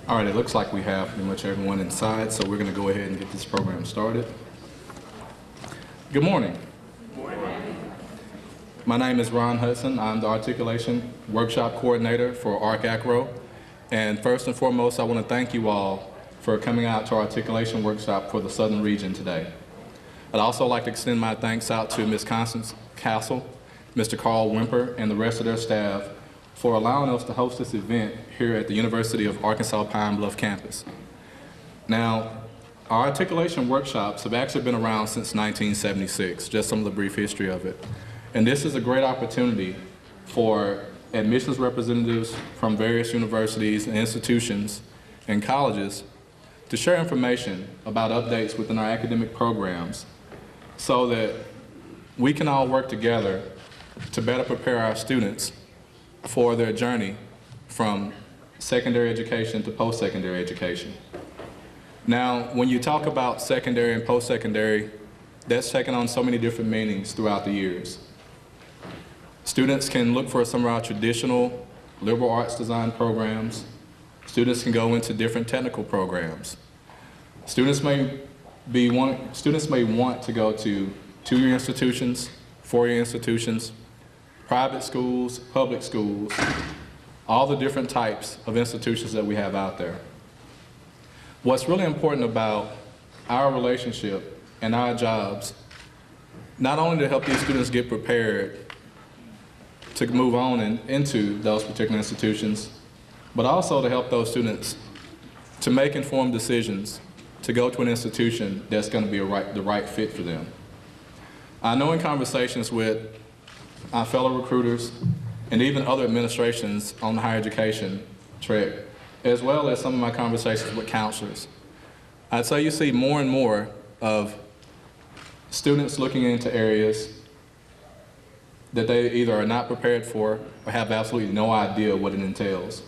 All right, it looks like we have pretty much everyone inside, so we're going to go ahead and get this program started. Good morning. Good morning. My name is Ron Hudson. I'm the Articulation Workshop Coordinator for ArkACRAO. And first and foremost, I want to thank you all for coming out to our Articulation Workshop for the Southern Region today. I'd also like to extend my thanks out to Ms. Constance Castle, Mr. Carl Wimper, and the rest of their staff for allowing us to host this event here at the University of Arkansas Pine Bluff campus. Now, our articulation workshops have actually been around since 1976, just some of the brief history of it. And this is a great opportunity for admissions representatives from various universities and institutions and colleges to share information about updates within our academic programs so that we can all work together to better prepare our students for their journey from secondary education to post-secondary education. Now, when you talk about secondary and post-secondary, that's taken on so many different meanings throughout the years. Students can look for some of our traditional liberal arts design programs. Students can go into different technical programs. Students may want to go to two-year institutions, four-year institutions, private schools, public schools, all the different types of institutions that we have out there. What's really important about our relationship and our jobs, not only to help these students get prepared to move on into those particular institutions, but also to help those students to make informed decisions to go to an institution that's going to be the right fit for them. I know in conversations with our fellow recruiters and even other administrations on the higher education track, as well as some of my conversations with counselors, I'd say you see more and more of students looking into areas that they either are not prepared for or have absolutely no idea what it entails.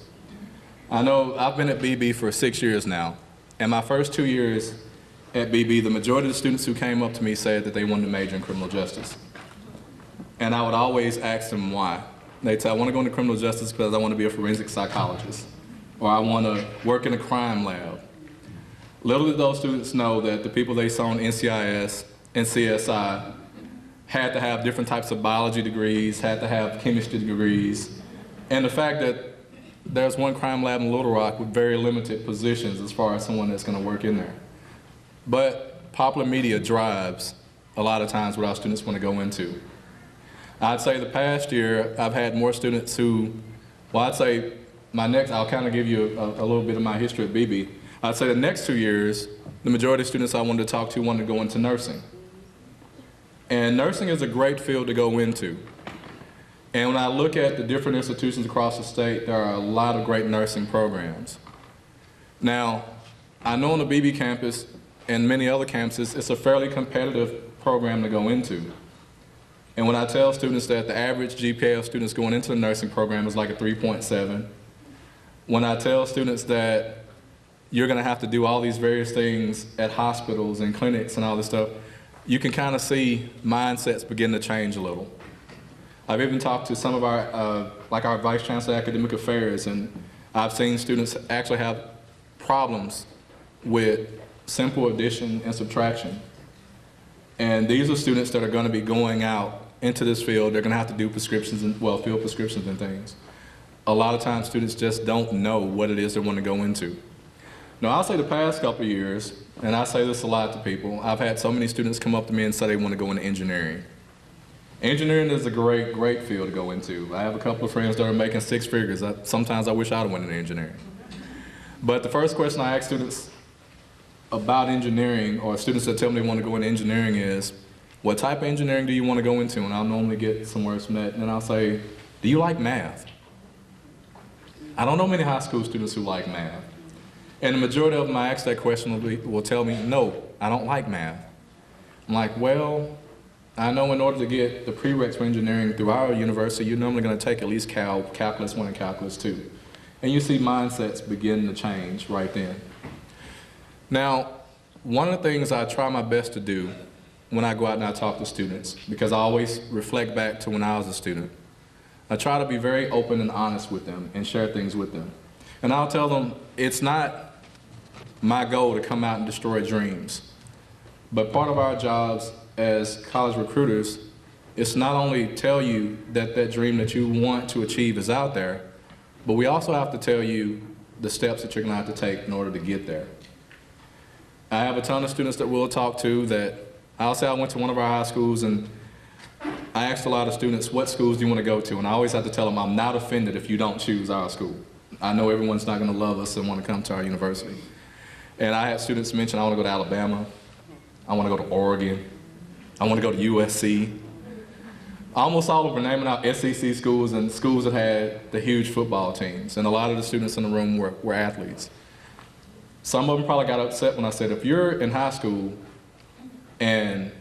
I know I've been at BB for 6 years now, and my first 2 years at BB, the majority of the students who came up to me said that they wanted to major in criminal justice. And I would always ask them why. They'd say, I want to go into criminal justice because I want to be a forensic psychologist, or I want to work in a crime lab. Little did those students know that the people they saw in NCIS and CSI had to have different types of biology degrees, had to have chemistry degrees, and the fact that there's one crime lab in Little Rock with very limited positions as far as someone that's going to work in there. But popular media drives a lot of times what our students want to go into. I'd say the past year, I've had more students who, well, I'd say I'll kind of give you a little bit of my history at BB. I'd say the next 2 years, the majority of students I wanted to talk to wanted to go into nursing. And nursing is a great field to go into. And when I look at the different institutions across the state, there are a lot of great nursing programs. Now, I know on the BB campus and many other campuses, it's a fairly competitive program to go into. And when I tell students that the average GPA of students going into the nursing program is like a 3.7, when I tell students that you're going to have to do all these various things at hospitals and clinics and all this stuff, you can kind of see mindsets begin to change a little. I've even talked to some of our Vice Chancellor of Academic Affairs, and I've seen students actually have problems with simple addition and subtraction. And these are students that are going to be going out into this field. They're going to have to do prescriptions and, well, fill prescriptions and things. A lot of times students just don't know what it is they want to go into. Now, I'll say the past couple of years, and I say this a lot to people, I've had so many students come up to me and say they want to go into engineering. Engineering is a great, great field to go into. I have a couple of friends that are making six figures. Sometimes I wish I'd have went into engineering. But the first question I ask students about engineering, or students that tell me they want to go into engineering, is, what type of engineering do you want to go into? And I'll normally get some words from that. And then I'll say, do you like math? I don't know many high school students who like math. And the majority of them I ask that question will tell me, no, I don't like math. I'm like, well, I know in order to get the prereqs for engineering through our university, you're normally going to take at least Calculus 1 and Calculus 2. And you see mindsets begin to change right then. Now, one of the things I try my best to do when I go out and I talk to students, because I always reflect back to when I was a student, I try to be very open and honest with them and share things with them. And I'll tell them, it's not my goal to come out and destroy dreams. But part of our jobs as college recruiters is not only tell you that that dream that you want to achieve is out there, but we also have to tell you the steps that you're going to have to take in order to get there. I have a ton of students that we'll talk to that, I'll say I went to one of our high schools and I asked a lot of students, what schools do you want to go to? And I always have to tell them, I'm not offended if you don't choose our school. I know everyone's not going to love us and want to come to our university. And I had students mention, I want to go to Alabama, I want to go to Oregon, I want to go to USC. Almost all of them were naming out SEC schools and schools that had the huge football teams. And a lot of the students in the room were athletes. Some of them probably got upset when I said, if you're in high school and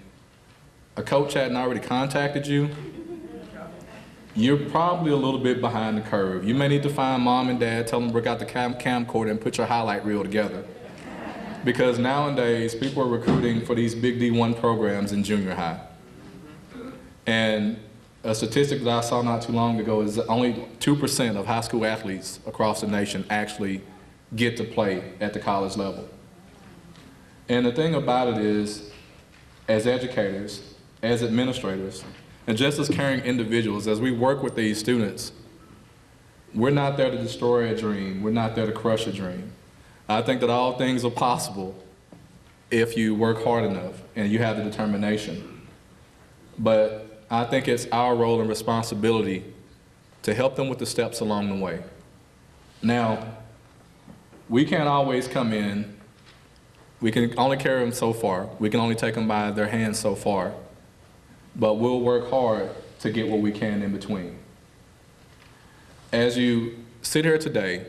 a coach hadn't already contacted you, you're probably a little bit behind the curve. You may need to find mom and dad, tell them to break out the camcorder and put your highlight reel together. Because nowadays, people are recruiting for these big D1 programs in junior high. And a statistic that I saw not too long ago is that only 2% of high school athletes across the nation actually get to play at the college level. And the thing about it is, as educators, as administrators, and just as caring individuals, as we work with these students, we're not there to destroy a dream. We're not there to crush a dream. I think that all things are possible if you work hard enough and you have the determination. But I think it's our role and responsibility to help them with the steps along the way. Now, we can't always come in. We can only carry them so far. We can only take them by their hands so far. But we'll work hard to get what we can in between. As you sit here today,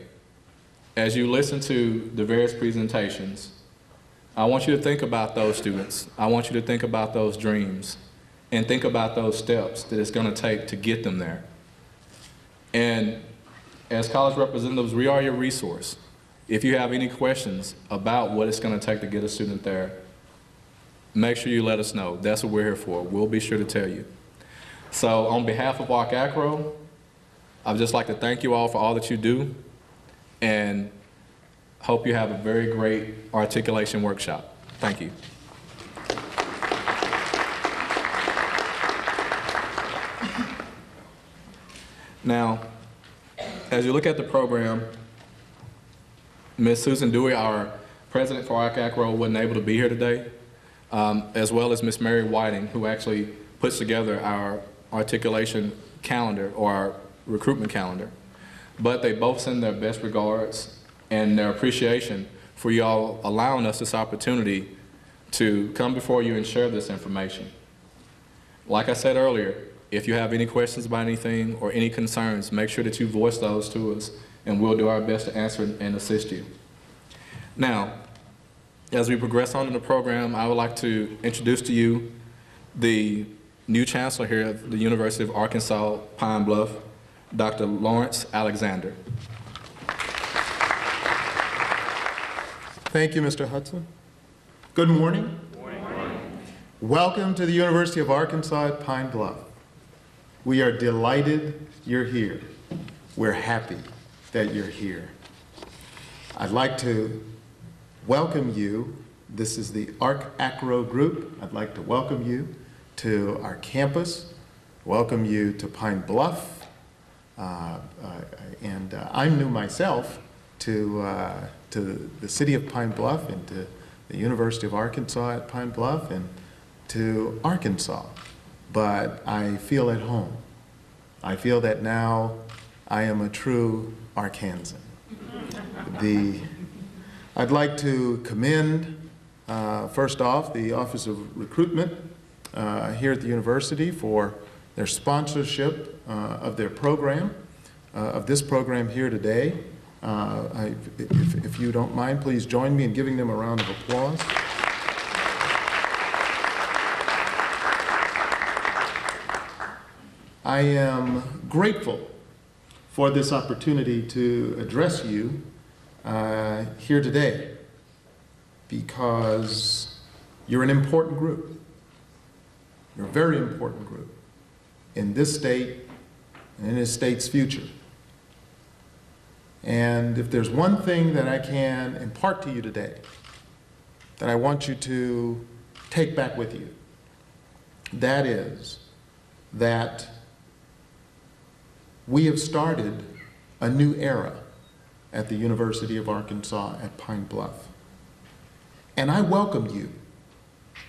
as you listen to the various presentations, I want you to think about those students. I want you to think about those dreams and think about those steps that it's going to take to get them there. And as college representatives, we are your resource. If you have any questions about what it's going to take to get a student there, make sure you let us know. That's what we're here for. We'll be sure to tell you. So on behalf of ArkACRAO, I'd just like to thank you all for all that you do and hope you have a very great articulation workshop. Thank you. Now, as you look at the program, Ms. Susan Dewey, our president for ArkACRAO, wasn't able to be here today, as well as Ms. Mary Whiting, who actually puts together our articulation calendar or our recruitment calendar. But they both send their best regards and their appreciation for you all allowing us this opportunity to come before you and share this information. Like I said earlier, if you have any questions about anything or any concerns, make sure that you voice those to us, and we'll do our best to answer and assist you. Now, as we progress on in the program, I would like to introduce to you the new chancellor here at the University of Arkansas Pine Bluff, Dr. Lawrence Alexander. Thank you, Mr. Hudson. Good morning. Good morning. Welcome to the University of Arkansas at Pine Bluff. We are delighted you're here. We're happy that you're here. I'd like to welcome you. This is the ArkACRAO group. I'd like to welcome you to our campus, welcome you to Pine Bluff, and I'm new myself to the city of Pine Bluff and to the University of Arkansas at Pine Bluff and to Arkansas. But I feel at home. I feel that now I am a true Arkansan. I'd like to commend, first off, the Office of Recruitment here at the university for their sponsorship of their program, of this program here today. If you don't mind, please join me in giving them a round of applause. I am grateful for this opportunity to address you here today because you're an important group. You're a very important group in this state and in this state's future. And if there's one thing that I can impart to you today that I want you to take back with you, that is that we have started a new era at the University of Arkansas at Pine Bluff. And I welcome you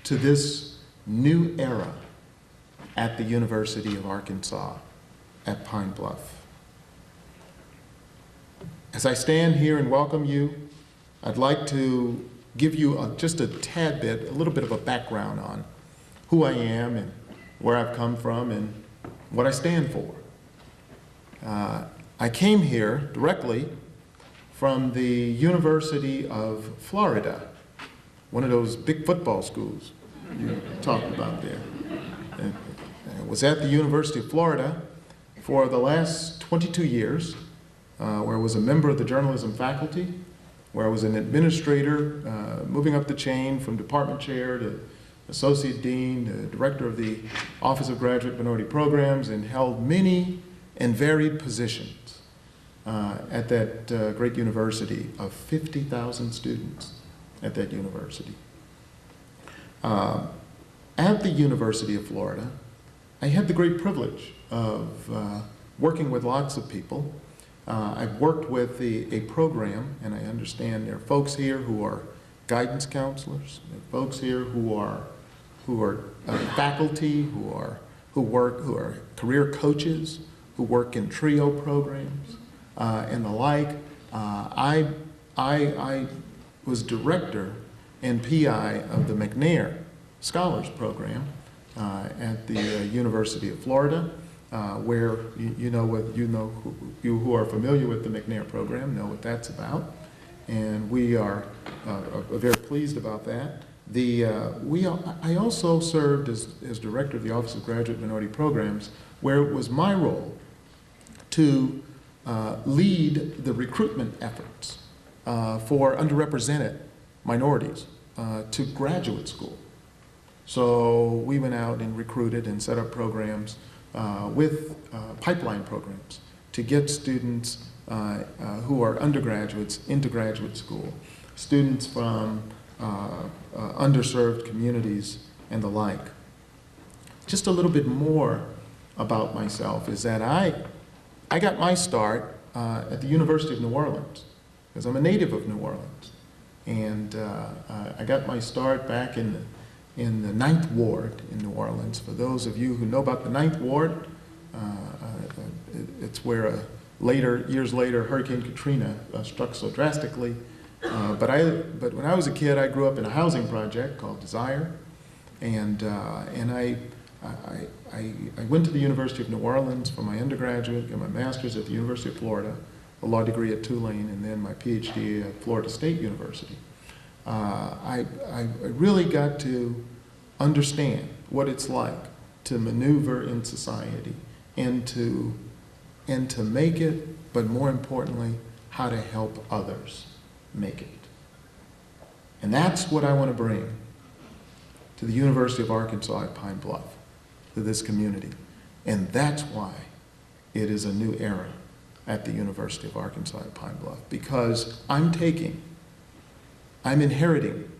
to this new era at the University of Arkansas at Pine Bluff. As I stand here and welcome you, I'd like to give you just a tad bit, a little bit of a background on who I am and where I've come from and what I stand for. I came here directly from the University of Florida, one of those big football schools you talked about there. And I was at the University of Florida for the last 22 years, where I was a member of the journalism faculty, where I was an administrator, moving up the chain from department chair to associate dean, to director of the Office of Graduate Minority Programs, and held many and varied positions at that great university of 50,000 students at that university. At the University of Florida, I had the great privilege of working with lots of people. I've worked with a program, and I understand there are folks here who are guidance counselors, there are folks here who are faculty, who are career coaches, who work in TRIO programs, and the like. I was director and PI of the McNair Scholars Program at the University of Florida, where you who are familiar with the McNair program know what that's about, and we are very pleased about that. I also served as director of the Office of Graduate Minority Programs, where it was my role to lead the recruitment efforts for underrepresented minorities to graduate school. So we went out and recruited and set up programs with pipeline programs to get students who are undergraduates into graduate school, students from underserved communities and the like. Just a little bit more about myself is that I got my start at the University of New Orleans, because I'm a native of New Orleans. And I got my start back in the Ninth Ward in New Orleans. For those of you who know about the Ninth Ward, it's where years later, Hurricane Katrina struck so drastically. But when I was a kid, I grew up in a housing project called Desire, and I went to the University of New Orleans for my undergraduate and my master's at the University of Florida, a law degree at Tulane, and then my PhD at Florida State University. I really got to understand what it's like to maneuver in society and to make it, but more importantly, how to help others make it. And that's what I want to bring to the University of Arkansas at Pine Bluff, to this community. And that's why it is a new era at the University of Arkansas at Pine Bluff, because I'm inheriting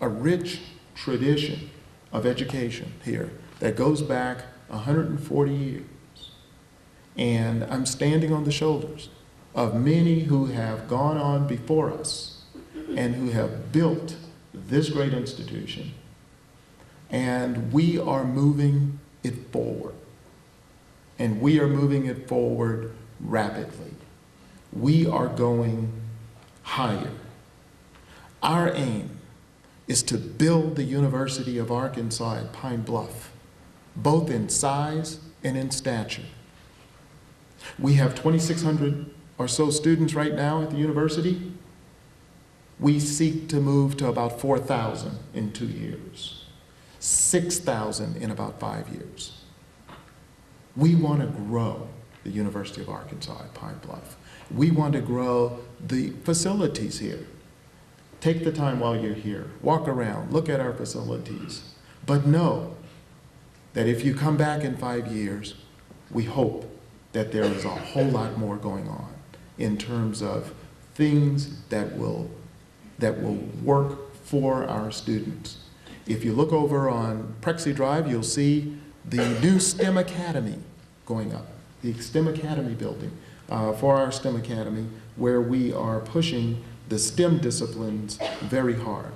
a rich tradition of education here that goes back 140 years. And I'm standing on the shoulders of many who have gone on before us and who have built this great institution. And we are moving it forward. And we are moving it forward rapidly. We are going higher. Our aim is to build the University of Arkansas at Pine Bluff, both in size and in stature. We have 2,600 or so students right now at the university. We seek to move to about 4,000 in 2 years, 6,000 in about 5 years. We want to grow the University of Arkansas at Pine Bluff. We want to grow the facilities here. Take the time while you're here, walk around, look at our facilities, but know that if you come back in 5 years, we hope that there is a whole lot more going on in terms of things that will work for our students. If you look over on Prexy Drive, you'll see the new STEM Academy going up, the STEM Academy building for our STEM Academy, where we are pushing the STEM disciplines very hard.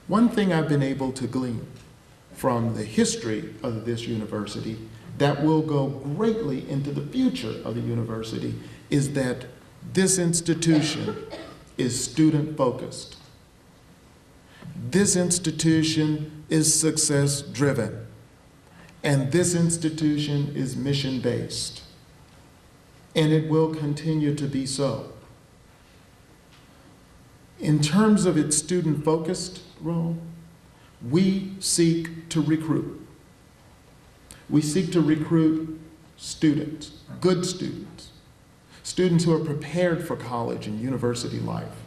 One thing I've been able to glean from the history of this university that will go greatly into the future of the university is that this institution is student-focused. This institution is success-driven. And this institution is mission-based. And it will continue to be so. In terms of its student-focused role, we seek to recruit. We seek to recruit students, good students, students who are prepared for college and university life.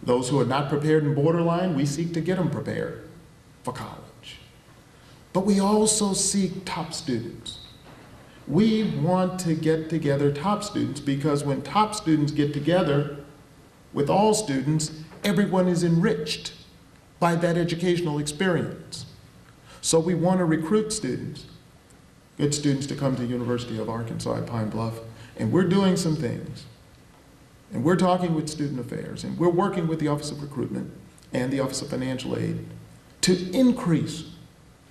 Those who are not prepared and borderline, we seek to get them prepared for college. But we also seek top students. We want to get together top students because when top students get together with all students, everyone is enriched by that educational experience. So we want to recruit students, good students, to come to the University of Arkansas at Pine Bluff, and we're doing some things. And we're talking with Student Affairs, and we're working with the Office of Recruitment and the Office of Financial Aid to increase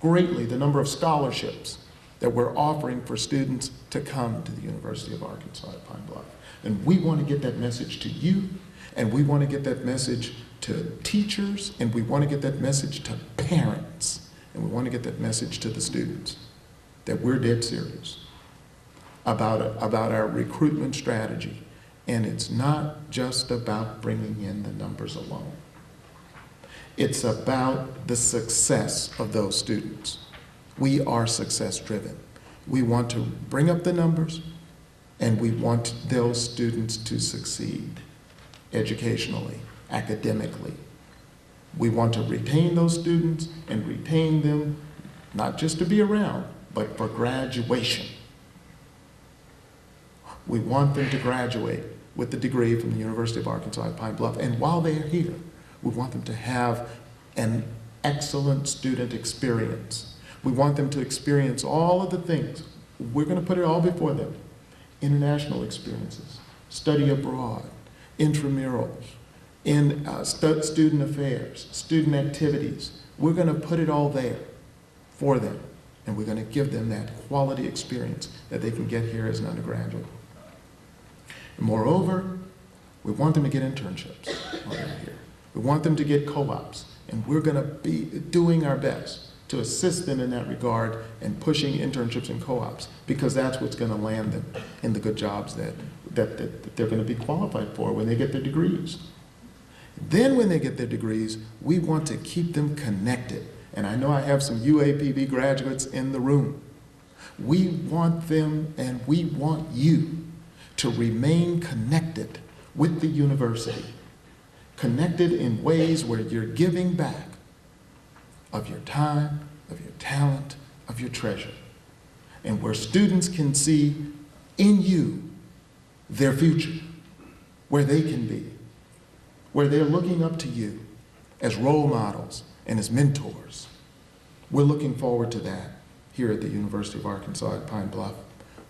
greatly the number of scholarships that we're offering for students to come to the University of Arkansas at Pine Bluff. And we want to get that message to you, and we want to get that message to teachers, and we want to get that message to parents, and we want to get that message to the students that we're dead serious about our recruitment strategy. And it's not just about bringing in the numbers alone. It's about the success of those students. We are success driven. We want to bring up the numbers, and we want those students to succeed educationally, academically. We want to retain those students and retain them not just to be around, but for graduation. We want them to graduate with the degree from the University of Arkansas at Pine Bluff. And while they're here, we want them to have an excellent student experience. We want them to experience all of the things. We're going to put it all before them. International experiences, study abroad, intramurals, in student affairs, student activities. We're going to put it all there for them. And we're going to give them that quality experience that they can get here as an undergraduate. Moreover, we want them to get internships while they're here. We want them to get co-ops, and we're going to be doing our best to assist them in that regard and pushing internships and co-ops, because that's what's going to land them in the good jobs that they're going to be qualified for when they get their degrees. Then when they get their degrees, we want to keep them connected. And I know I have some UAPB graduates in the room. We want them, and we want you, to remain connected with the university, connected in ways where you're giving back of your time, of your talent, of your treasure, and where students can see in you their future, where they can be, where they're looking up to you as role models and as mentors. We're looking forward to that here at the University of Arkansas at Pine Bluff.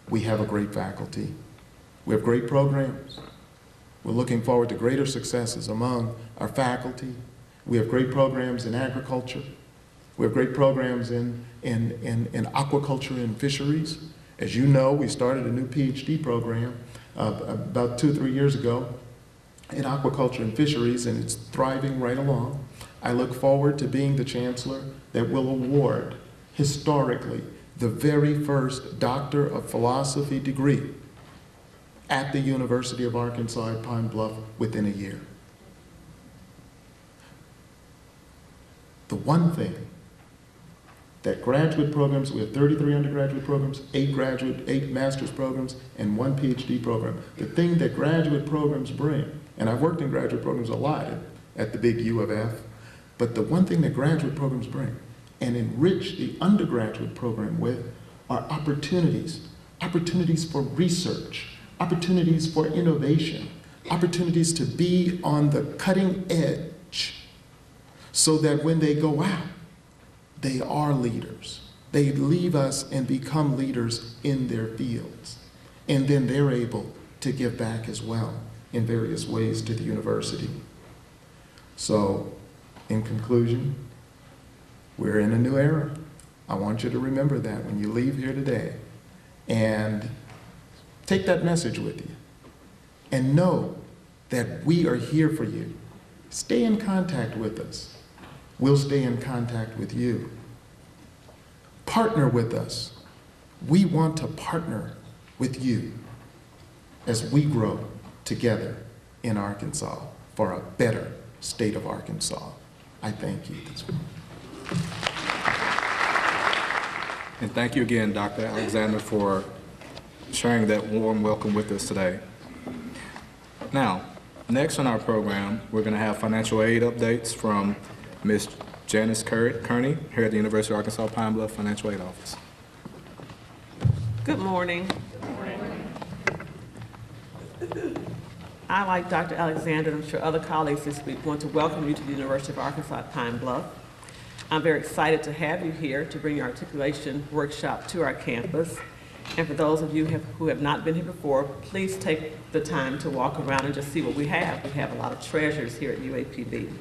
We have a great faculty. We have great programs. We're looking forward to greater successes among our faculty. We have great programs in agriculture. We have great programs in aquaculture and fisheries. As you know, we started a new PhD program about 2 or 3 years ago in aquaculture and fisheries, and it's thriving right along. I look forward to being the chancellor that will award, historically, the very first Doctor of Philosophy degree at the University of Arkansas at Pine Bluff within a year. The one thing that graduate programs, we have 33 undergraduate programs, 8 master's programs, and 1 PhD program. The thing that graduate programs bring, and I've worked in graduate programs a lot at the big U of F, but the one thing that graduate programs bring and enrich the undergraduate program with are opportunities for research, opportunities for innovation, opportunities to be on the cutting edge so that when they go out, they are leaders. They leave us and become leaders in their fields. And then they're able to give back as well in various ways to the university. So, in conclusion, we're in a new era. I want you to remember that when you leave here today. And take that message with you. And know that we are here for you. Stay in contact with us. We'll stay in contact with you. Partner with us. We want to partner with you as we grow together in Arkansas for a better state of Arkansas. I thank you this morning. And thank you again, Dr. Alexander, for sharing that warm welcome with us today. Now, next on our program, we're going to have financial aid updates from Ms. Janice Kearney here at the University of Arkansas Pine Bluff Financial Aid Office. Good morning. I, like Dr. Alexander, and I'm sure other colleagues this week, want to welcome you to the University of Arkansas at Pine Bluff. I'm very excited to have you here to bring your articulation workshop to our campus. And for those of you who have not been here before, please take the time to walk around and just see what we have. We have a lot of treasures here at UAPB.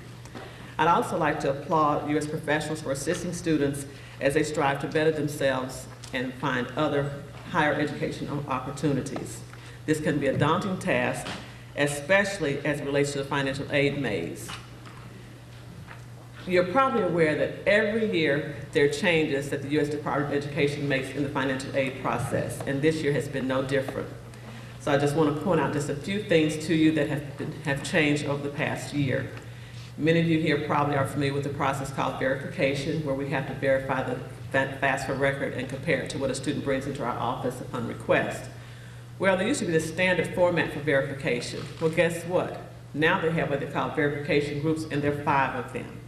I'd also like to applaud U.S. professionals for assisting students as they strive to better themselves and find other higher education opportunities. This can be a daunting task, especially as it relates to the financial aid maze. You're probably aware that every year there are changes that the U.S. Department of Education makes in the financial aid process, and this year has been no different. So I just want to point out just a few things to you that have changed over the past year. Many of you here probably are familiar with the process called verification, where we have to verify the FAFSA record and compare it to what a student brings into our office upon request. Well, there used to be the standard format for verification. Well, guess what? Now they have what they call verification groups, and there are 5 of them.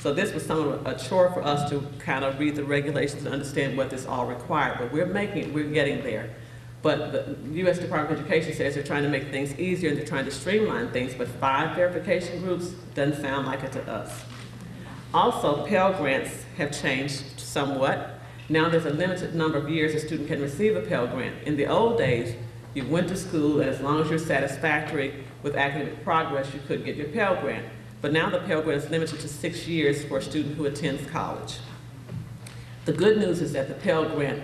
So this was somewhat a chore for us to kind of read the regulations and understand what this all required, but we're getting there. But the U.S. Department of Education says they're trying to make things easier and they're trying to streamline things, but 5 verification groups doesn't sound like it to us. Also, Pell Grants have changed somewhat. Now there's a limited number of years a student can receive a Pell Grant. In the old days, you went to school, and as long as you're satisfactory with academic progress, you could get your Pell Grant. But now the Pell Grant is limited to 6 years for a student who attends college. The good news is that the Pell Grant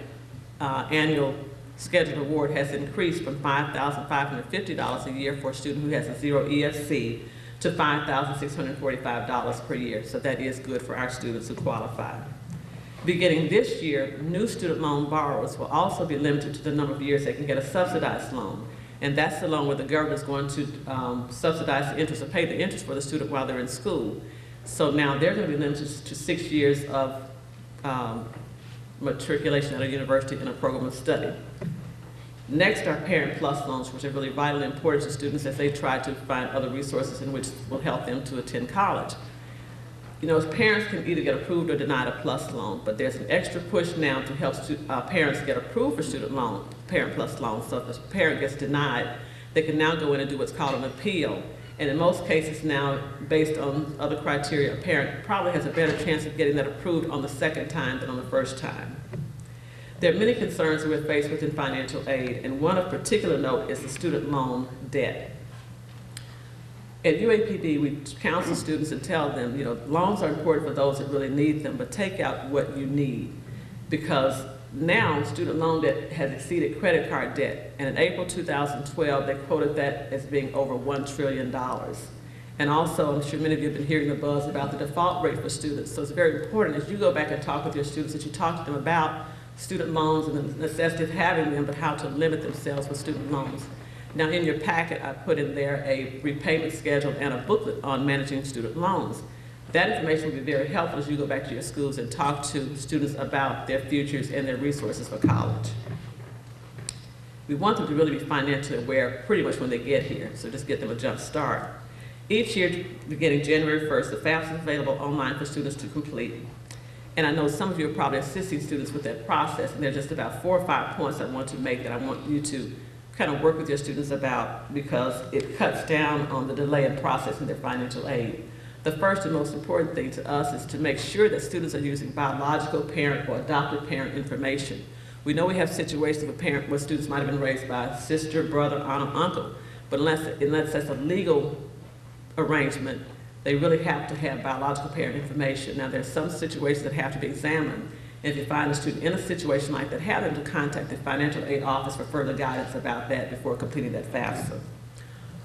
annual scheduled award has increased from $5,550 a year for a student who has a 0 EFC to $5,645 per year. So that is good for our students who qualify. Beginning this year, new student loan borrowers will also be limited to the number of years they can get a subsidized loan. And that's the loan where the government is going to subsidize the interest or pay the interest for the student while they're in school. So now they're going to be limited to 6 years of matriculation at a university in a program of study. Next are Parent Plus loans, which are really vitally important to students as they try to find other resources in which will help them to attend college. You know, parents can either get approved or denied a PLUS loan, but there's an extra push now to help parents get approved for student loan, Parent Plus loans. So if a parent gets denied, they can now go in and do what's called an appeal. And in most cases now, based on other criteria, a parent probably has a better chance of getting that approved on the second time than on the first time. There are many concerns that we're faced with in financial aid, and one of particular note is the student loan debt. At UAPB, we counsel students and tell them, you know, loans are important for those that really need them, but take out what you need. Because now student loan debt has exceeded credit card debt. And in April 2012, they quoted that as being over $1 trillion. And also, I'm sure many of you have been hearing the buzz about the default rate for students. So it's very important as you go back and talk with your students that you talk to them about student loans and the necessity of having them, but how to limit themselves with student loans. Now in your packet, I put in there a repayment schedule and a booklet on managing student loans. That information will be very helpful as you go back to your schools and talk to students about their futures and their resources for college. We want them to really be financially aware pretty much when they get here, so just get them a jump start. Each year, beginning January 1st, the FAFSA is available online for students to complete. And I know some of you are probably assisting students with that process, and there are just about 4 or 5 points I want to make that I want you to kind of work with your students about, because it cuts down on the delay in processing their financial aid. The first and most important thing to us is to make sure that students are using biological parent or adopted parent information. We know we have situations of a parent where students might have been raised by a sister, brother, aunt, or uncle, but unless that's a legal arrangement, they really have to have biological parent information. Now, there's some situations that have to be examined. And if you find a student in a situation like that, have them to contact the financial aid office for further guidance about that before completing that FAFSA.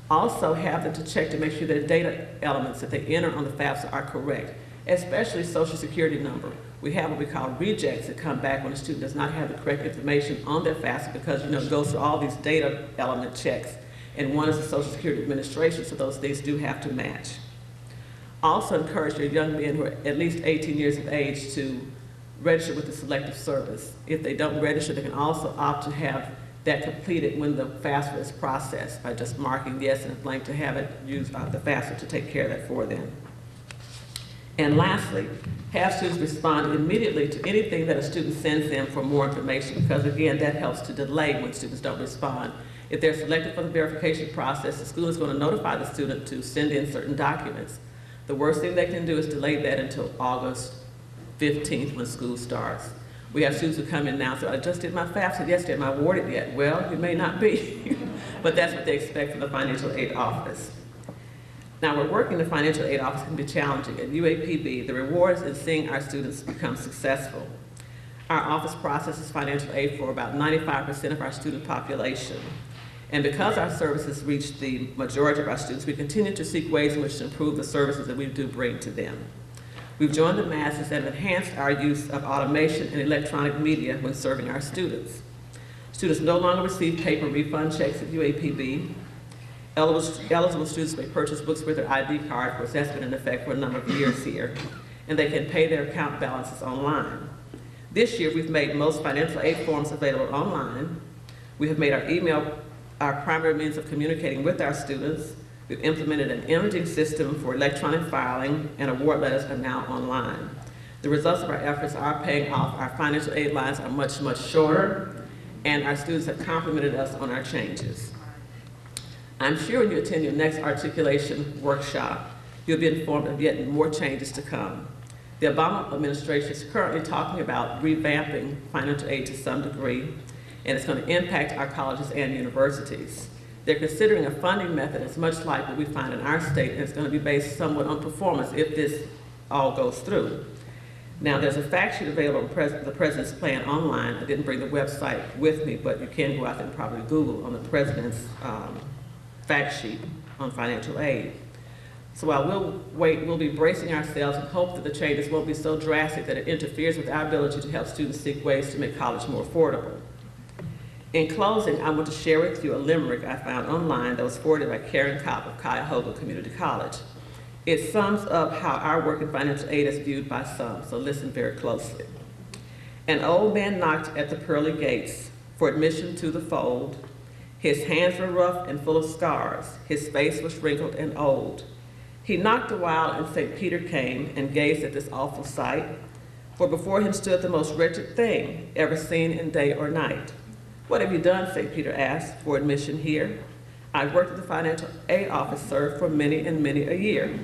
Also, have them to check to make sure their data elements that they enter on the FAFSA are correct, especially Social Security number. We have what we call rejects that come back when a student does not have the correct information on their FAFSA because, it goes through all these data element checks, and one is the Social Security Administration, so those things do have to match. Also encourage your young men who are at least 18 years of age to register with the Selective Service. If they don't register, they can also opt to have that completed when the FAFSA is processed by just marking yes and a blank to have it use the FAFSA to take care of that for them. And lastly, have students respond immediately to anything that a student sends them for more information, because again, that helps to delay when students don't respond. If they're selected for the verification process, the school is going to notify the student to send in certain documents. The worst thing they can do is delay that until August 15th when school starts. We have students who come in now and say, I just did my FAFSA yesterday, am I awarded yet? Well, you may not be, but that's what they expect from the financial aid office. Now, we're working the financial aid office can be challenging. At UAPB, the rewards in seeing our students become successful. Our office processes financial aid for about 95% of our student population. And because our services reach the majority of our students, we continue to seek ways in which to improve the services that we do bring to them. We've joined the masses and enhanced our use of automation and electronic media when serving our students. Students no longer receive paper refund checks at UAPB. Eligible students may purchase books with their ID card, of course that's been in effect for a number of years here, and they can pay their account balances online. This year we've made most financial aid forms available online. We have made our email our primary means of communicating with our students. We've implemented an imaging system for electronic filing, and award letters are now online. The results of our efforts are paying off. Our financial aid lines are much, much shorter, and our students have complimented us on our changes. I'm sure when you attend your next articulation workshop, you'll be informed of yet more changes to come. The Obama administration is currently talking about revamping financial aid to some degree, and it's going to impact our colleges and universities. They're considering a funding method that's much like what we find in our state, and it's going to be based somewhat on performance if this all goes through. Now, there's a fact sheet available on the President's Plan online. I didn't bring the website with me, but you can go out there and probably Google on the President's fact sheet on financial aid. So while we'll be bracing ourselves and hope that the changes won't be so drastic that it interferes with our ability to help students seek ways to make college more affordable. In closing, I want to share with you a limerick I found online that was forwarded by Karen Kopp of Cuyahoga Community College. It sums up how our work in financial aid is viewed by some, so listen very closely. An old man knocked at the pearly gates for admission to the fold. His hands were rough and full of scars. His face was wrinkled and old. He knocked a while, and St. Peter came and gazed at this awful sight, for before him stood the most wretched thing ever seen in day or night. What have you done, St. Peter asked, for admission here? I've worked at the financial aid office, sir, for many and many a year.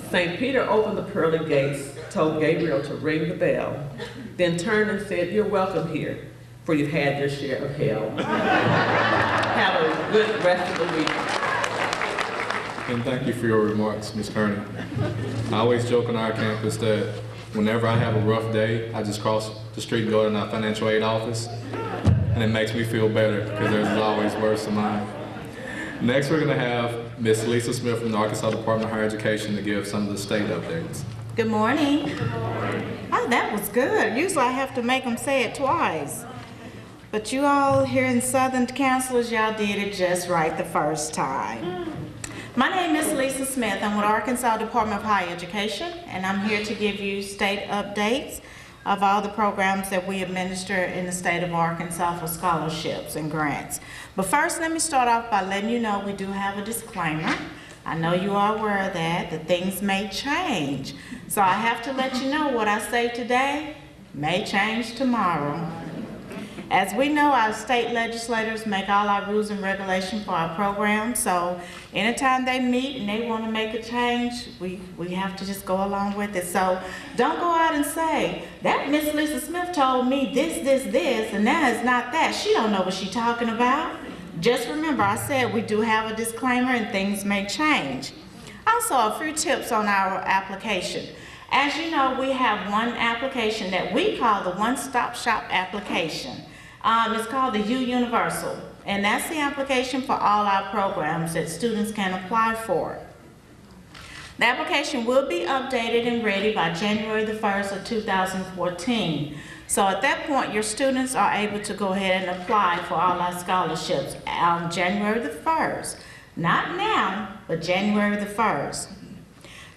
St. Peter opened the pearly gates, told Gabriel to ring the bell, then turned and said, you're welcome here, for you've had your share of hell. Have a good rest of the week. And thank you for your remarks, Ms. Kearney. I always joke on our campus that whenever I have a rough day, I just cross the street and go to our financial aid office, and it makes me feel better because there's always worse than mine. Next, we're going to have Ms. Lisa Smith from the Arkansas Department of Higher Education to give some of the state updates. Good morning. Good morning. Oh, that was good. Usually I have to make them say it twice. But you all here in Southern Counselors, y'all did it just right the first time. My name is Lisa Smith. I'm with Arkansas Department of Higher Education, and I'm here to give you state updates of all the programs that we administer in the state of Arkansas for scholarships and grants. But first, let me start off by letting you know we do have a disclaimer. I know you are aware of that things may change. So I have to let you know what I say today may change tomorrow. As we know, our state legislators make all our rules and regulations for our program, so anytime they meet and they want to make a change, we have to just go along with it. So don't go out and say, that Miss Lisa Smith told me this, and that is not that. She don't know what she's talking about. Just remember, I said we do have a disclaimer and things may change. Also, a few tips on our application. As you know, we have one application that we call the one-stop shop application. It's called the U Universal, and that's the application for all our programs that students can apply for. The application will be updated and ready by January the 1st of 2014. So at that point, your students are able to go ahead and apply for all our scholarships on January the 1st. Not now, but January the 1st.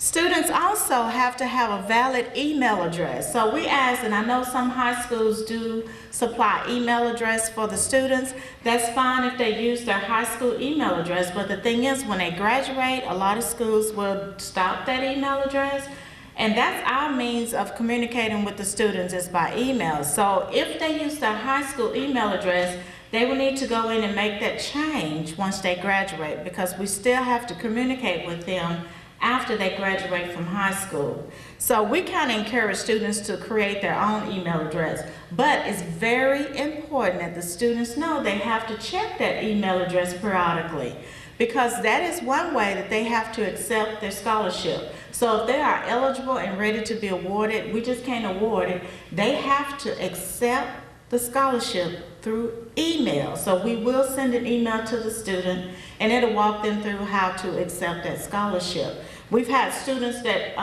Students also have to have a valid email address. So we ask, and I know some high schools do supply email address for the students. That's fine if they use their high school email address, but the thing is, when they graduate, a lot of schools will stop that email address, and that's our means of communicating with the students is by email. So if they use their high school email address, they will need to go in and make that change once they graduate, because we still have to communicate with them after they graduate from high school. So we kind of encourage students to create their own email address, but it's very important that the students know they have to check that email address periodically, because that is one way that they have to accept their scholarship. So if they are eligible and ready to be awarded, we just can't award it. They have to accept the scholarship through email. So we will send an email to the student, and it'll walk them through how to accept that scholarship. We've had students that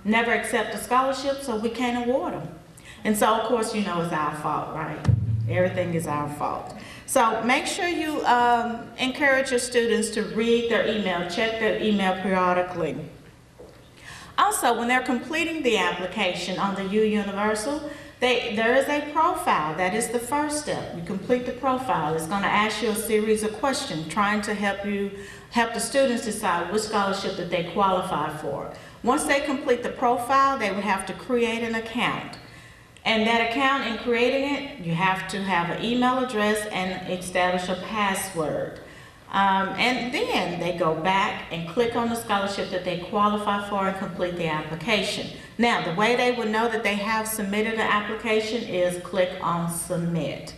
never accept a scholarship, so we can't award them. And so, of course, you know it's our fault, right? Everything is our fault. So make sure you encourage your students to read their email, check their email periodically. Also, when they're completing the application on the U Universal, there is a profile. That is the first step. You complete the profile. It's going to ask you a series of questions trying to help the students decide which scholarship that they qualify for. Once they complete the profile, they would have to create an account. And that account, in creating it, you have to have an email address and establish a password. And then they go back and click on the scholarship that they qualify for and complete the application. Now, the way they would know that they have submitted an application is click on Submit.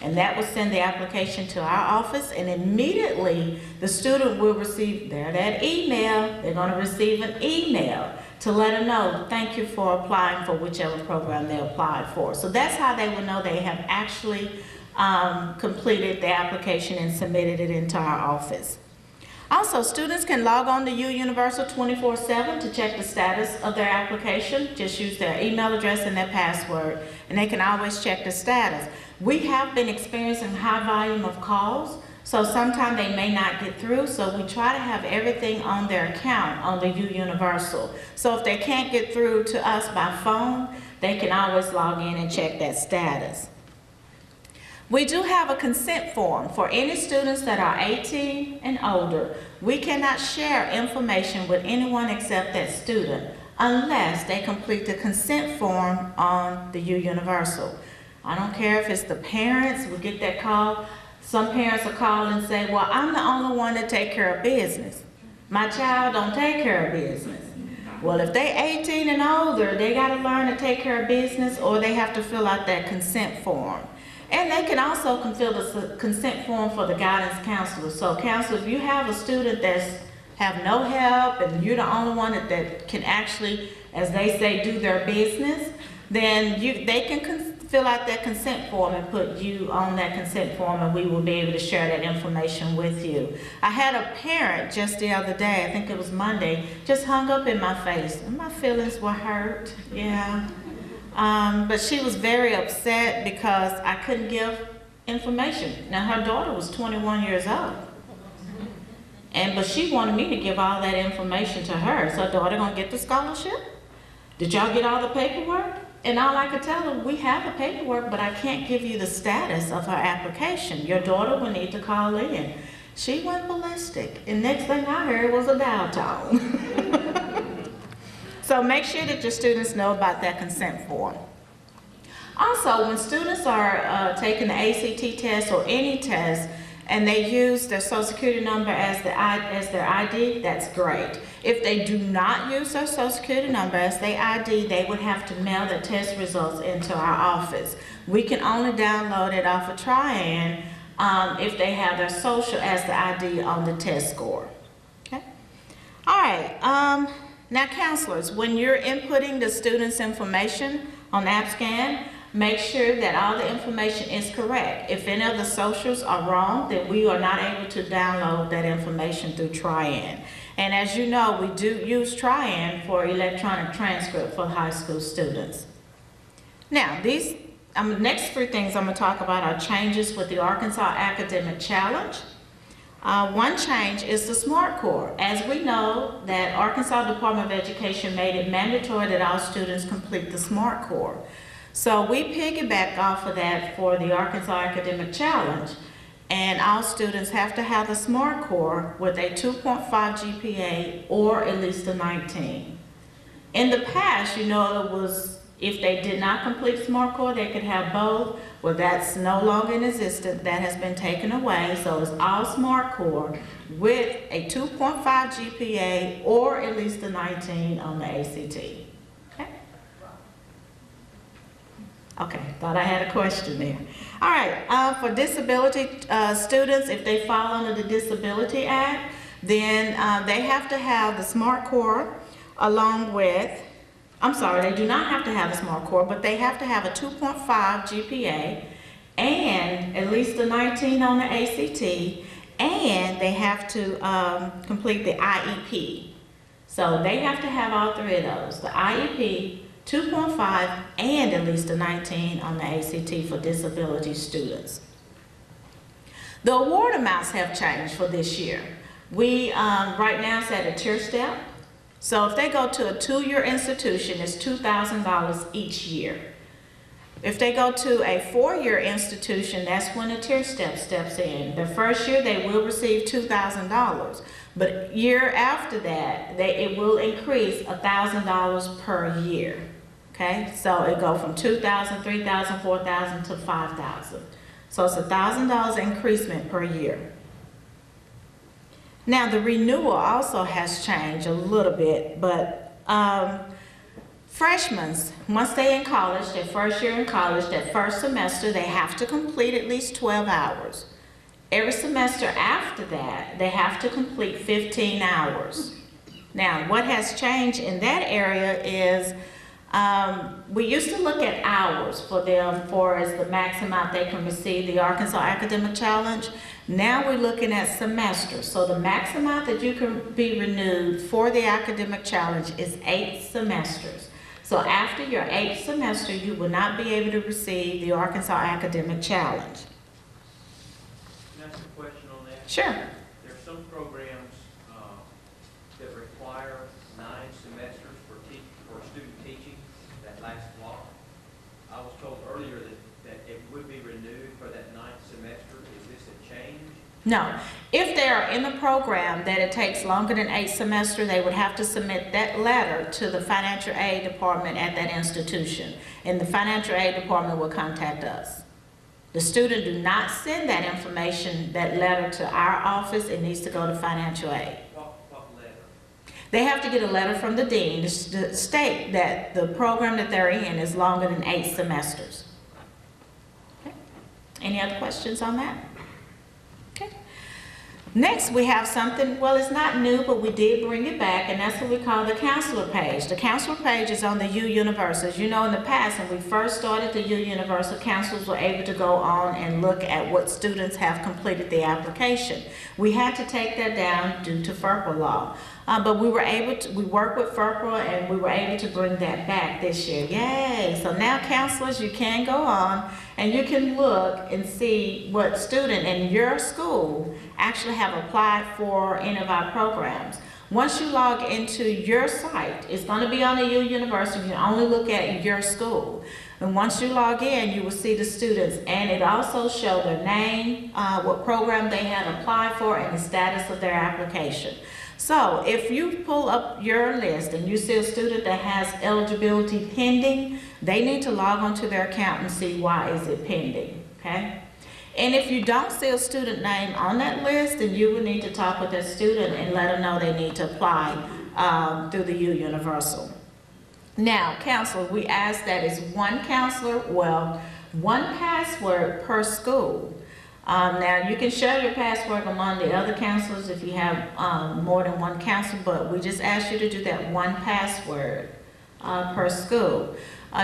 And that will send the application to our office, and immediately the student will receive that email. They're going to receive an email to let them know, thank you for applying for whichever program they applied for. So that's how they will know they have actually completed the application and submitted it into our office. Also, students can log on to U Universal 24/7 to check the status of their application. Just use their email address and their password, and they can always check the status. We have been experiencing high volume of calls, so sometimes they may not get through, so we try to have everything on their account on the U Universal. So if they can't get through to us by phone, they can always log in and check that status. We do have a consent form for any students that are 18 and older. We cannot share information with anyone except that student unless they complete the consent form on the U Universal. I don't care if it's the parents, we get that call. Some parents will call and say, well, I'm the only one that take care of business. My child don't take care of business. Well, if they're 18 and older, they got to learn to take care of business, or they have to fill out that consent form. And they can also fill the consent form for the guidance counselor. So counselor, if you have a student that's have no help and you're the only one that can actually, as they say, do their business, then they can fill out that consent form and put you on that consent form, and we will be able to share that information with you. I had a parent just the other day, I think it was Monday, just hung up in my face, and my feelings were hurt, yeah. But she was very upset because I couldn't give information. Now, her daughter was 21 years old. But she wanted me to give all that information to her. Is her daughter gonna get the scholarship? Did y'all get all the paperwork? And all I could tell her, we have the paperwork, but I can't give you the status of her application. Your daughter will need to call in. She went ballistic, and next thing I heard was a dial tone. So make sure that your students know about that consent form. Also, when students are taking the ACT test or any test, and they use their social security number as their ID, that's great. If they do not use their social security number as their ID, they would have to mail their test results into our office. We can only download it off of Trian if they have their social as the ID on the test score. Okay. All right. Now, counselors, when you're inputting the student's information on AppScan, make sure that all the information is correct. If any of the socials are wrong, then we are not able to download that information through Trian. And as you know, we do use Trian for electronic transcript for high school students. Now, these next three things I'm going to talk about are changes with the Arkansas Academic Challenge. One change is the SMART Core. As we know, that Arkansas Department of Education made it mandatory that all students complete the SMART Core. So we piggyback off of that for the Arkansas Academic Challenge, and all students have to have the SMART Core with a 2.5 GPA or at least a 19. In the past, you know, it was if they did not complete SMART Core, they could have both. Well, that's no longer in existence. That has been taken away. So it's all SMART Core with a 2.5 GPA or at least a 19 on the ACT. Okay, thought I had a question there. All right, for disability students, if they fall under the Disability Act, then they have to have the SMART Core along with, I'm sorry, they do not have to have the SMART Core, but they have to have a 2.5 GPA and at least a 19 on the ACT, and they have to complete the IEP. So they have to have all three of those, the IEP, 2.5, and at least a 19 on the ACT for disability students. The award amounts have changed for this year. We, right now, it's at a tier step. So if they go to a 2-year institution, it's $2,000 each year. If they go to a 4-year institution, that's when the tier step steps in. The first year, they will receive $2,000. But year after that, it will increase $1,000 per year. Okay, so it go from $2,000, $3,000, $4,000 to $5,000. So it's $1,000 increasement per year. Now the renewal also has changed a little bit, but freshmen, once they're in college, their first year in college, that first semester, they have to complete at least 12 hours. Every semester after that, they have to complete 15 hours. Now, what has changed in that area is we used to look at hours for them for as the max amount they can receive the Arkansas Academic Challenge. Now we're looking at semesters. So the max amount that you can be renewed for the Academic Challenge is 8 semesters. So after your 8th semester, you will not be able to receive the Arkansas Academic Challenge. Can I ask a question on that? Sure. There are some programs that require 9 semesters for student teaching that last block. I was told earlier that it would be renewed for that 9th semester. Is this a change? No. If they are in the program that it takes longer than 8 semesters, they would have to submit that letter to the financial aid department at that institution. And the financial aid department will contact us. The student do not send that information, that letter to our office. It needs to go to financial aid. What letter? They have to get a letter from the dean to state that the program that they're in is longer than 8 semesters. Okay. Any other questions on that? Okay. Next, we have something, well, it's not new, but we did bring it back, and that's what we call the counselor page. The counselor page is on the U Universal. As you know, in the past, when we first started the U Universal, counselors were able to go on and look at what students have completed the application. We had to take that down due to FERPA law. But we worked with FERPA, and we were able to bring that back this year. Yay! So now counselors, you can go on and you can look and see what student in your school actually have applied for any of our programs. Once you log into your site, it's going to be on the U University. You can only look at your school. And once you log in, you will see the students, and it also shows their name, what program they had applied for, and the status of their application. So if you pull up your list and you see a student that has eligibility pending, they need to log onto their account and see why is it pending, okay? And if you don't see a student name on that list, then you will need to talk with that student and let them know they need to apply through the U Universal. Now, counselor, we ask that is one counselor, well, one password per school. Now, you can share your password among the other counselors if you have more than one counselor, but we just ask you to do that one password per school.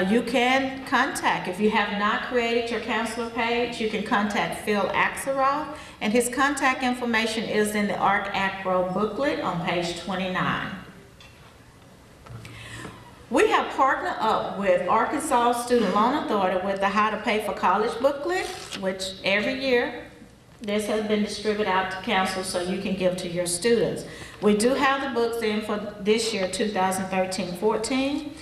You can contact, if you have not created your counselor page, you can contact ArkACRAO, and his contact information is in the ArkACRAO booklet on page 29. We have partnered up with Arkansas Student Loan Authority with the How to Pay for College booklet, which every year this has been distributed out to counselors so you can give to your students. We do have the books in for this year, 2013-14.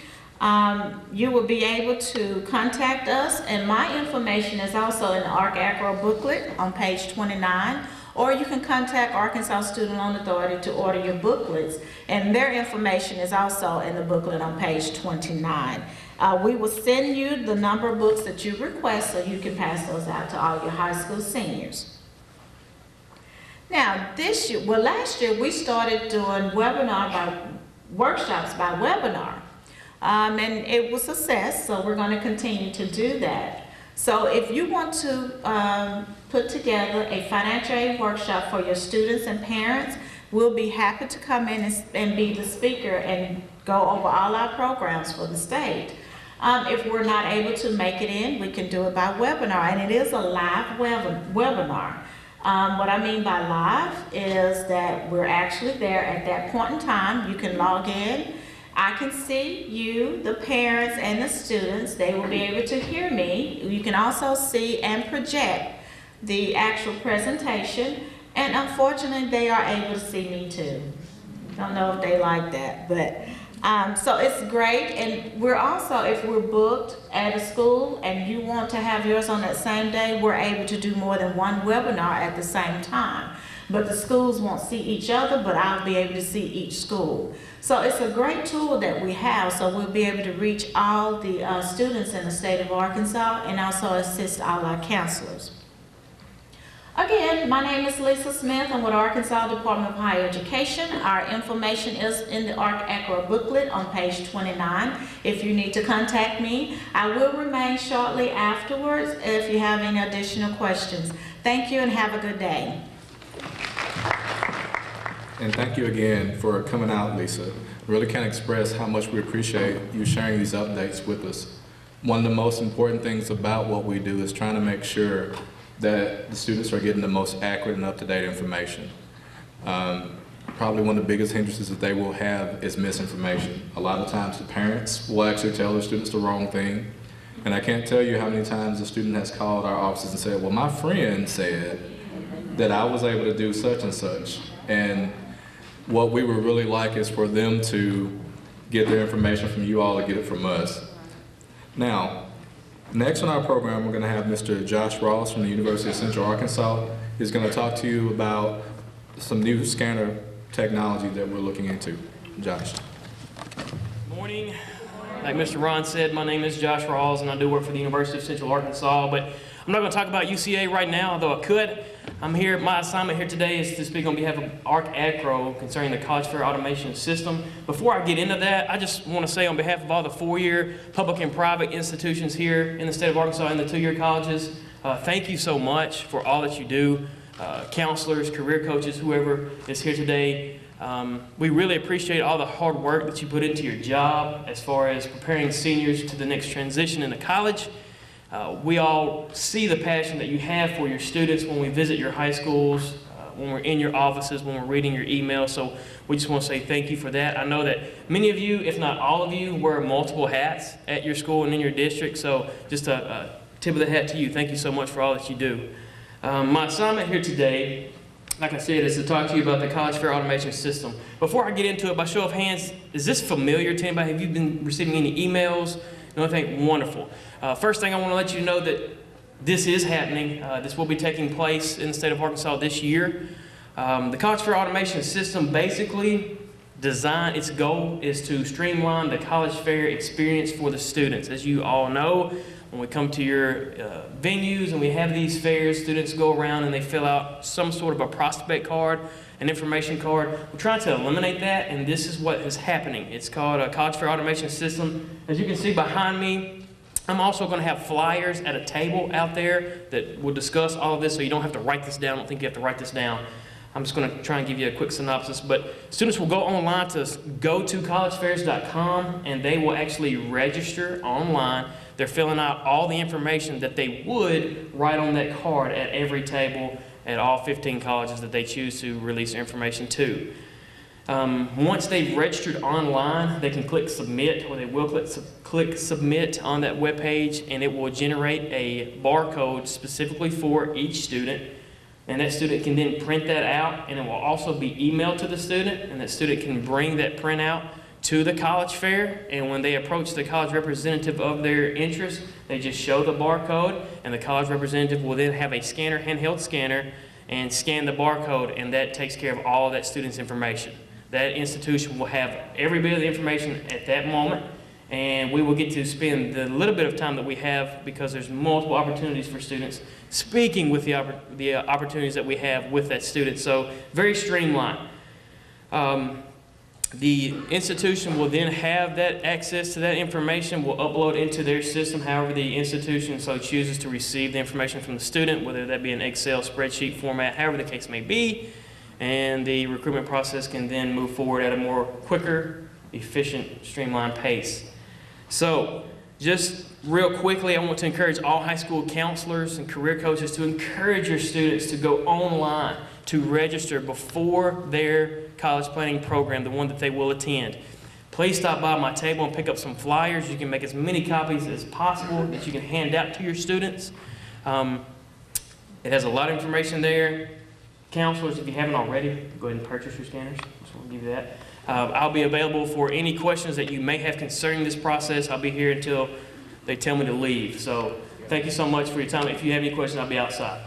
You will be able to contact us, and my information is also in the ArkACRAO booklet on page 29. Or you can contact Arkansas Student Loan Authority to order your booklets, and their information is also in the booklet on page 29. We will send you the number of books that you request so you can pass those out to all your high school seniors. Now, this year, well, last year we started doing workshops by webinar, and it was a success, so we're going to continue to do that. So if you want to put together a financial aid workshop for your students and parents, we'll be happy to come in and be the speaker and go over all our programs for the state. If we're not able to make it in, we can do it by webinar, and it is a live webinar. What I mean by live is that we're actually there at that point in time. You can log in. I can see you, the parents, and the students. They will be able to hear me. You can also see and project the actual presentation, and unfortunately, they are able to see me too. Don't know if they like that, but so it's great. And we're also, if we're booked at a school and you want to have yours on that same day, we're able to do more than one webinar at the same time. But the schools won't see each other, but I'll be able to see each school. So it's a great tool that we have, so we'll be able to reach all the students in the state of Arkansas and also assist all our counselors. Again, my name is Lisa Smith. I'm with Arkansas Department of Higher Education. Our information is in the ArkACRAO booklet on page 29. If you need to contact me, I will remain shortly afterwards if you have any additional questions. Thank you and have a good day. And thank you again for coming out, Lisa. Really can't express how much we appreciate you sharing these updates with us. One of the most important things about what we do is trying to make sure that the students are getting the most accurate and up-to-date information. Probably one of the biggest hindrances that they will have is misinformation. A lot of times the parents will actually tell their students the wrong thing. And I can't tell you how many times a student has called our offices and said, well, my friend said that I was able to do such and such. And what we would really like is for them to get their information from you all to get it from us. Now, next on our program, we're going to have Mr. Josh Ross from the University of Central Arkansas. He's going to talk to you about some new scanner technology that we're looking into. Josh. Morning. Like Mr. Ron said, my name is Josh Rawls, and I do work for the University of Central Arkansas, but I'm not going to talk about UCA right now, although I could. I'm here, my assignment here today is to speak on behalf of ArkACRAO concerning the College Fair Automation System. Before I get into that, I just want to say on behalf of all the four-year public and private institutions here in the state of Arkansas and the two-year colleges, thank you so much for all that you do. Counselors, career coaches, whoever is here today, we really appreciate all the hard work that you put into your job as far as preparing seniors to the next transition into college. We all see the passion that you have for your students when we visit your high schools, when we're in your offices, when we're reading your emails. So we just want to say thank you for that. I know that many of you, if not all of you, wear multiple hats at your school and in your district. So just a tip of the hat to you. Thank you so much for all that you do. My assignment here today, like I said, is to talk to you about the College Fair Automation System. Before I get into it, by show of hands, is this familiar to anybody? Have you been receiving any emails? No, I think wonderful. First thing I want to let you know that this is happening. This will be taking place in the state of Arkansas this year. The college fair automation system basically its goal is to streamline the college fair experience for the students. As you all know, when we come to your venues and we have these fairs, students go around and they fill out some sort of a prospect card, an information card. We're trying to eliminate that, and this is what is happening. It's called a college fair automation system. As you can see behind me, I'm also going to have flyers at a table out there that will discuss all of this, so you don't have to write this down. I don't think you have to write this down. I'm just going to try and give you a quick synopsis, but students will go online to go-to-collegefairs.com, and they will actually register online. They're filling out all the information that they would write on that card at every table at all 15 colleges that they choose to release their information to. Once they've registered online, they can click submit, or they will click submit on that web page, and it will generate a barcode specifically for each student. And that student can then print that out, and it will also be emailed to the student, and that student can bring that printout to the college fair. And when they approach the college representative of their interest, they just show the barcode, and the college representative will then have a scanner, handheld scanner, and scan the barcode, and that takes care of all of that student's information. That institution will have every bit of the information at that moment, and we will get to spend the little bit of time that we have, because there's multiple opportunities for students, speaking with the opportunities that we have with that student. So very streamlined. The institution will then have that access to that information, will upload into their system, however the institution so chooses to receive the information from the student, whether that be an Excel spreadsheet format, however the case may be, and the recruitment process can then move forward at a more quicker, efficient, streamlined pace. So, just real quickly, I want to encourage all high school counselors and career coaches to encourage your students to go online to register before their college planning program, the one that they will attend. Please stop by my table and pick up some flyers. You can make as many copies as possible that you can hand out to your students. It has a lot of information there. Counselors, if you haven't already, go ahead and purchase your scanners. Just want to give you that. I'll be available for any questions that you may have concerning this process. I'll be here until they tell me to leave. So thank you so much for your time. If you have any questions, I'll be outside.